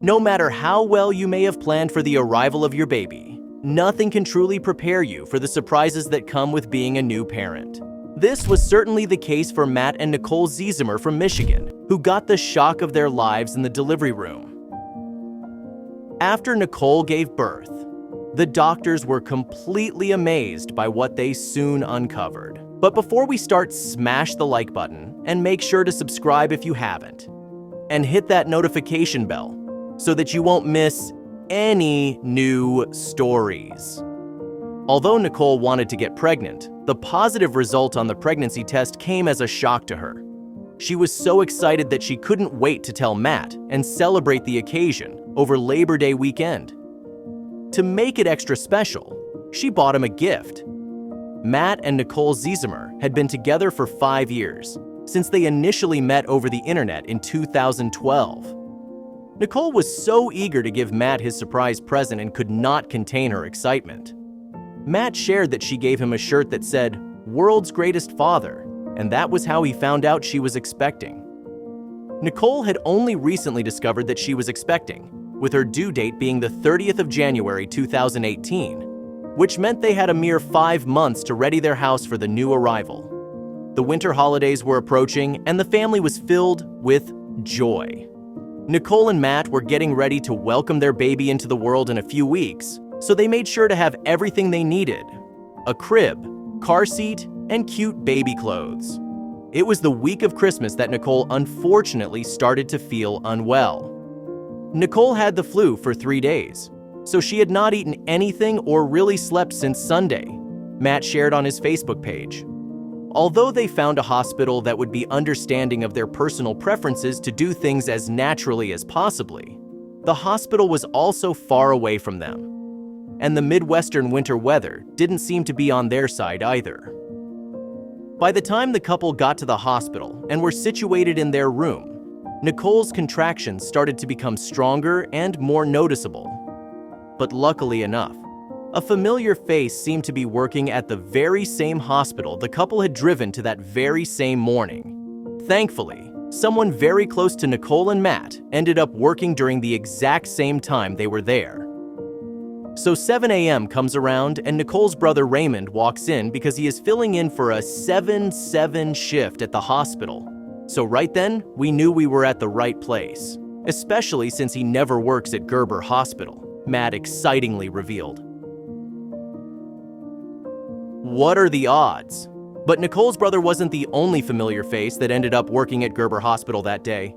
No matter how well you may have planned for the arrival of your baby, nothing can truly prepare you for the surprises that come with being a new parent. This was certainly the case for Matt and Nicole Ziesemer from Michigan, who got the shock of their lives in the delivery room. After Nicole gave birth, the doctors were completely amazed by what they soon uncovered. But before we start, smash the like button and make sure to subscribe if you haven't. And hit that notification bell so that you won't miss any new stories. Although Nicole wanted to get pregnant, the positive result on the pregnancy test came as a shock to her. She was so excited that she couldn't wait to tell Matt and celebrate the occasion over Labor Day weekend. To make it extra special, she bought him a gift. Matt and Nicole Ziesemer had been together for 5 years, since they initially met over the internet in 2012. Nicole was so eager to give Matt his surprise present and could not contain her excitement. Matt shared that she gave him a shirt that said, "World's Greatest Father," and that was how he found out she was expecting. Nicole had only recently discovered that she was expecting, with her due date being the 30th of January 2018, which meant they had a mere 5 months to ready their house for the new arrival. The winter holidays were approaching, and the family was filled with joy. Nicole and Matt were getting ready to welcome their baby into the world in a few weeks, so they made sure to have everything they needed: a crib, car seat, and cute baby clothes. It was the week of Christmas that Nicole unfortunately started to feel unwell. Nicole had the flu for 3 days, so she had not eaten anything or really slept since Sunday, Matt shared on his Facebook page. Although they found a hospital that would be understanding of their personal preferences to do things as naturally as possibly, the hospital was also far away from them, and the Midwestern winter weather didn't seem to be on their side either. By the time the couple got to the hospital and were situated in their room, Nicole's contractions started to become stronger and more noticeable. But luckily enough, a familiar face seemed to be working at the very same hospital the couple had driven to that very same morning. Thankfully, someone very close to Nicole and Matt ended up working during the exact same time they were there. So 7 a.m. comes around and Nicole's brother Raymond walks in because he is filling in for a 7/7 shift at the hospital. So right then, we knew we were at the right place, especially since he never works at Gerber Hospital, Matt excitingly revealed. What are the odds? But Nicole's brother wasn't the only familiar face that ended up working at Gerber Hospital that day.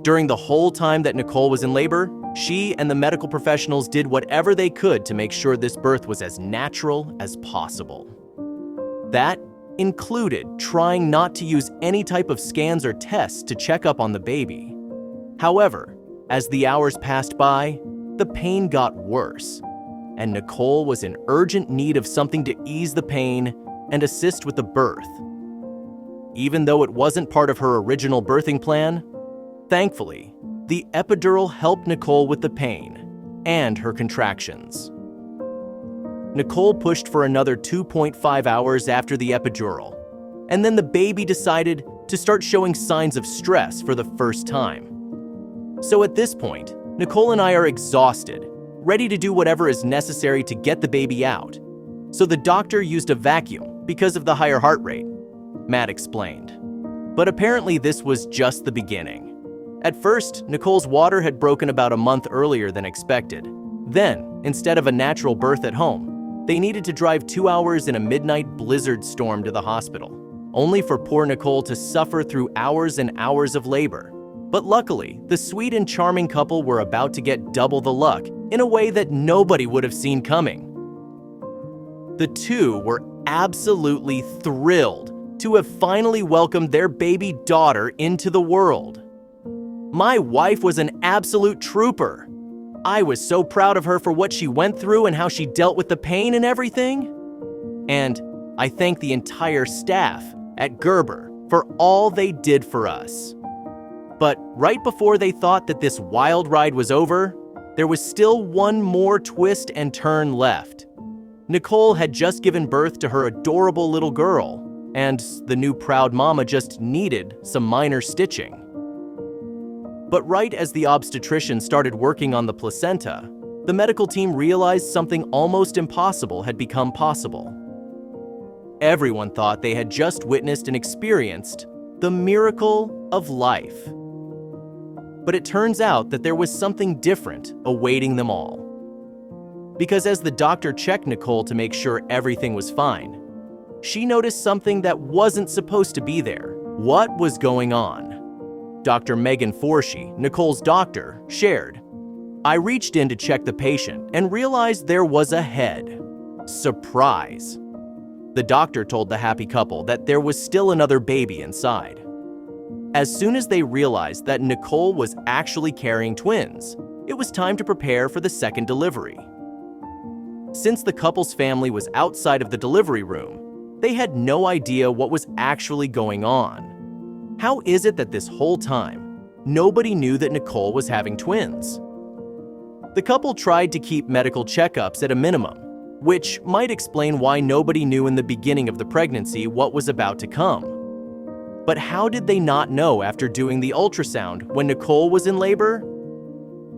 During the whole time that Nicole was in labor, she and the medical professionals did whatever they could to make sure this birth was as natural as possible. That included trying not to use any type of scans or tests to check up on the baby. However, as the hours passed by, the pain got worse, and Nicole was in urgent need of something to ease the pain and assist with the birth. Even though it wasn't part of her original birthing plan, thankfully, the epidural helped Nicole with the pain and her contractions. Nicole pushed for another 2.5 hours after the epidural, and then the baby decided to start showing signs of stress for the first time. So at this point, Nicole and I are exhausted, ready to do whatever is necessary to get the baby out. So the doctor used a vacuum because of the higher heart rate, Matt explained. But apparently this was just the beginning. At first, Nicole's water had broken about a month earlier than expected. Then, instead of a natural birth at home, they needed to drive 2 hours in a midnight blizzard storm to the hospital, only for poor Nicole to suffer through hours and hours of labor. But luckily, the sweet and charming couple were about to get double the luck in a way that nobody would have seen coming. The two were absolutely thrilled to have finally welcomed their baby daughter into the world. My wife was an absolute trooper. I was so proud of her for what she went through and how she dealt with the pain and everything. And I thank the entire staff at Gerber for all they did for us. But right before they thought that this wild ride was over, there was still one more twist and turn left. Nicole had just given birth to her adorable little girl, and the new proud mama just needed some minor stitching. But right as the obstetrician started working on the placenta, the medical team realized something almost impossible had become possible. Everyone thought they had just witnessed and experienced the miracle of life. But it turns out that there was something different awaiting them all. Because as the doctor checked Nicole to make sure everything was fine, she noticed something that wasn't supposed to be there. What was going on? Dr. Megan Forshee, Nicole's doctor, shared, "I reached in to check the patient and realized there was a head. Surprise!" The doctor told the happy couple that there was still another baby inside. As soon as they realized that Nicole was actually carrying twins, it was time to prepare for the second delivery. Since the couple's family was outside of the delivery room, they had no idea what was actually going on. How is it that this whole time, nobody knew that Nicole was having twins? The couple tried to keep medical checkups at a minimum, which might explain why nobody knew in the beginning of the pregnancy what was about to come. But how did they not know after doing the ultrasound when Nicole was in labor?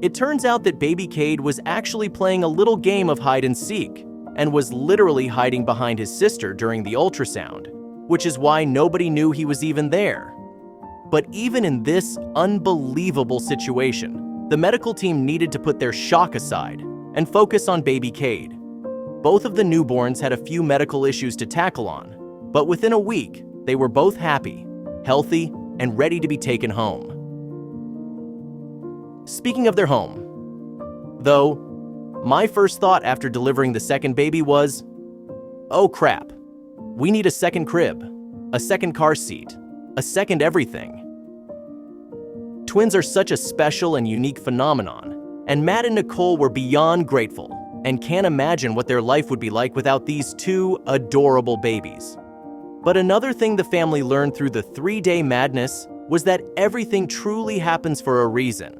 It turns out that baby Cade was actually playing a little game of hide and seek and was literally hiding behind his sister during the ultrasound, which is why nobody knew he was even there. But even in this unbelievable situation, the medical team needed to put their shock aside and focus on baby Cade. Both of the newborns had a few medical issues to tackle on, but within a week, they were both happy, healthy, and ready to be taken home. Speaking of their home, though, my first thought after delivering the second baby was, oh crap, we need a second crib, a second car seat, a second everything. Twins are such a special and unique phenomenon, and Matt and Nicole were beyond grateful and can't imagine what their life would be like without these two adorable babies. But another thing the family learned through the 3-day madness was that everything truly happens for a reason.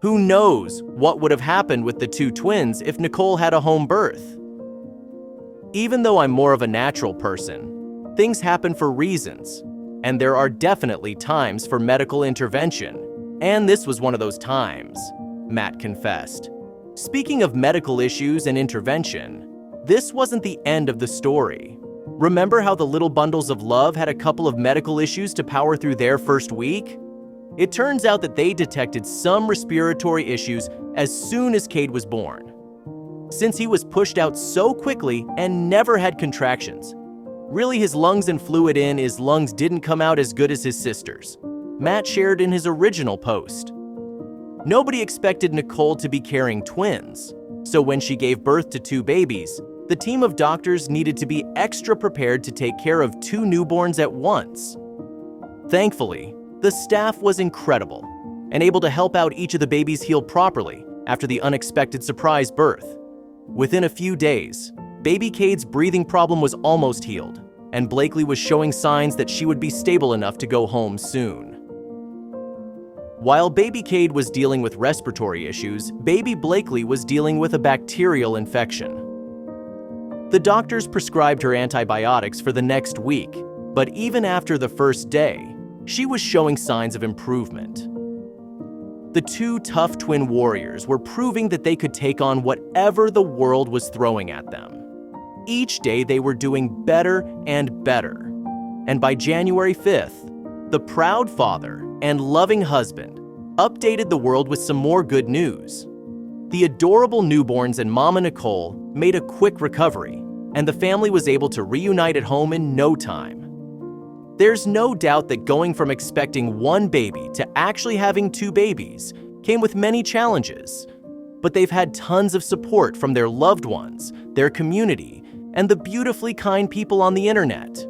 Who knows what would have happened with the two twins if Nicole had a home birth? Even though I'm more of a natural person, things happen for reasons, and there are definitely times for medical intervention, and this was one of those times, Matt confessed. Speaking of medical issues and intervention, this wasn't the end of the story. Remember how the little bundles of love had a couple of medical issues to power through their first week? It turns out that they detected some respiratory issues as soon as Cade was born. Since he was pushed out so quickly and never had contractions, really his lungs and fluid in his lungs didn't come out as good as his sister's, Matt shared in his original post. Nobody expected Nicole to be carrying twins, so when she gave birth to two babies, the team of doctors needed to be extra prepared to take care of two newborns at once. Thankfully, the staff was incredible and able to help out each of the babies heal properly after the unexpected surprise birth. Within a few days, baby Cade's breathing problem was almost healed, and Blakely was showing signs that she would be stable enough to go home soon. While baby Cade was dealing with respiratory issues, baby Blakely was dealing with a bacterial infection. The doctors prescribed her antibiotics for the next week, but even after the first day, she was showing signs of improvement. The two tough twin warriors were proving that they could take on whatever the world was throwing at them. Each day they were doing better and better. And by January 5th, the proud father and loving husband updated the world with some more good news. The adorable newborns and Mama Nicole made a quick recovery, and the family was able to reunite at home in no time. There's no doubt that going from expecting one baby to actually having two babies came with many challenges, but they've had tons of support from their loved ones, their community, and the beautifully kind people on the internet.